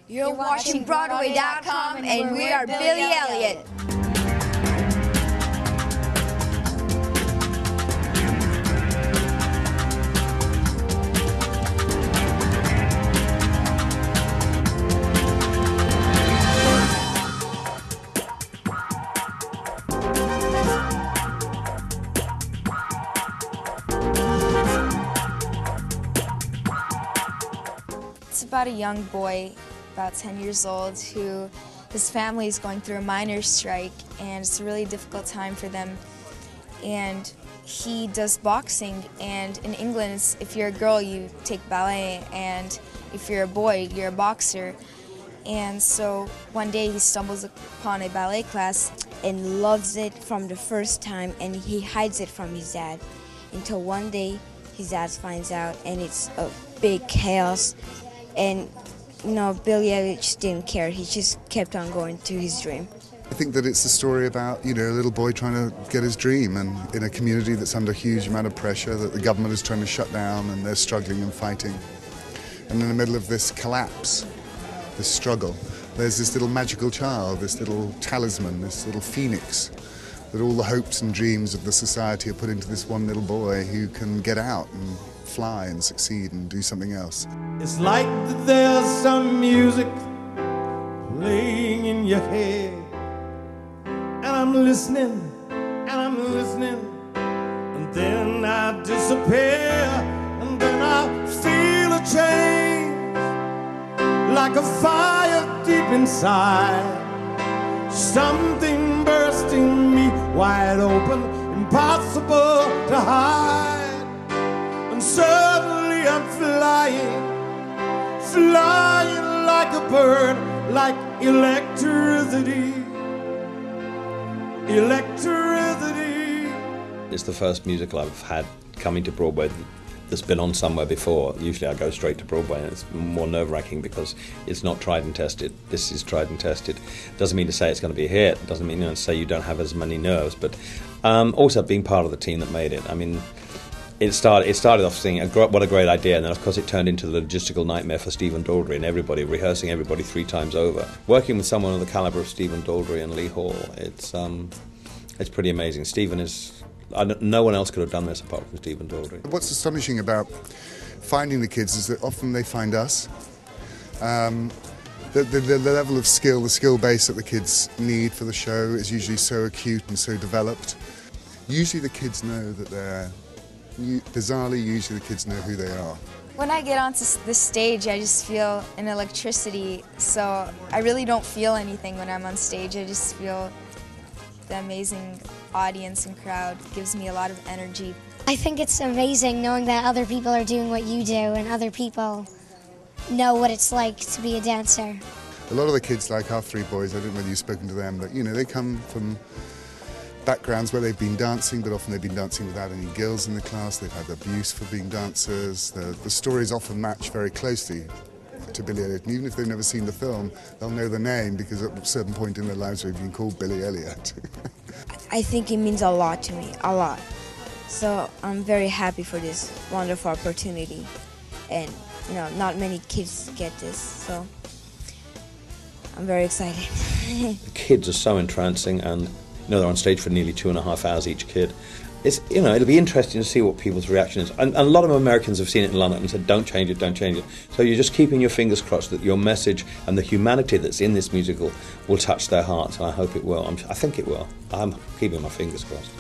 You're watching Broadway.com, and we are Billy Elliot. It's about a young boy, about 10 years old, who his family is going through a miners' strike, and it's a really difficult time for them. And he does boxing, and in England, if you're a girl, you take ballet, and if you're a boy, you're a boxer. And so one day he stumbles upon a ballet class and loves it from the first time, and he hides it from his dad until one day his dad finds out, and it's a big chaos. And Billy Elliot just didn't care. He just kept on going to his dream. I think that it's a story about, a little boy trying to get his dream, and in a community that's under a huge amount of pressure that the government is trying to shut down, and they're struggling and fighting. And in the middle of this collapse, this struggle, there's this little magical child, this little talisman, this little phoenix, that all the hopes and dreams of the society are put into this one little boy who can get out and fly and succeed and do something else. It's like that there's some music playing in your head, and I'm listening, and then I disappear, and then I feel a change, like a fire deep inside, something bursting me wide open, impossible to hide. And suddenly I'm flying like a bird, like electricity. It's the first musical I've had coming to Broadway that's been on somewhere before. Usually I go straight to Broadway, and it's more nerve-wracking because it's not tried and tested. This is tried and tested. Doesn't mean to say it's going to be a hit. Doesn't mean to say you don't have as many nerves. But also being part of the team that made it. I mean, it started off saying what a great idea, and then of course it turned into the logistical nightmare for Stephen Daldry and everybody, rehearsing everybody 3 times over. Working with someone of the caliber of Stephen Daldry and Lee Hall, it's pretty amazing. Stephen is, no one else could have done this apart from Stephen Daldry. What's astonishing about finding the kids is that often they find us. The level of skill, the skill base that the kids need for the show is usually so acute and so developed. Usually the kids know that they're bizarrely, usually the kids know who they are. When I get onto the stage, I just feel an electricity, so I really don't feel anything when I'm on stage. I just feel the amazing audience and crowd. It gives me a lot of energy. I think it's amazing knowing that other people are doing what you do, and other people know what it's like to be a dancer. A lot of the kids, like our 3 boys, I don't know whether you've spoken to them, but they come from backgrounds where they've been dancing, but often they've been dancing without any girls in the class. They've had abuse for being dancers. The stories often match very closely to Billy Elliot, and even if they've never seen the film, they'll know the name because at a certain point in their lives they've been called Billy Elliot. I think it means a lot to me, a lot. So I'm very happy for this wonderful opportunity, and not many kids get this, so I'm very excited. The kids are so entrancing, and they're on stage for nearly 2.5 hours each kid. It's, it'll be interesting to see what people's reaction is. And a lot of Americans have seen it in London and said, don't change it, don't change it. So you're just keeping your fingers crossed that your message and the humanity that's in this musical will touch their hearts, and I hope it will. I think it will. I'm keeping my fingers crossed.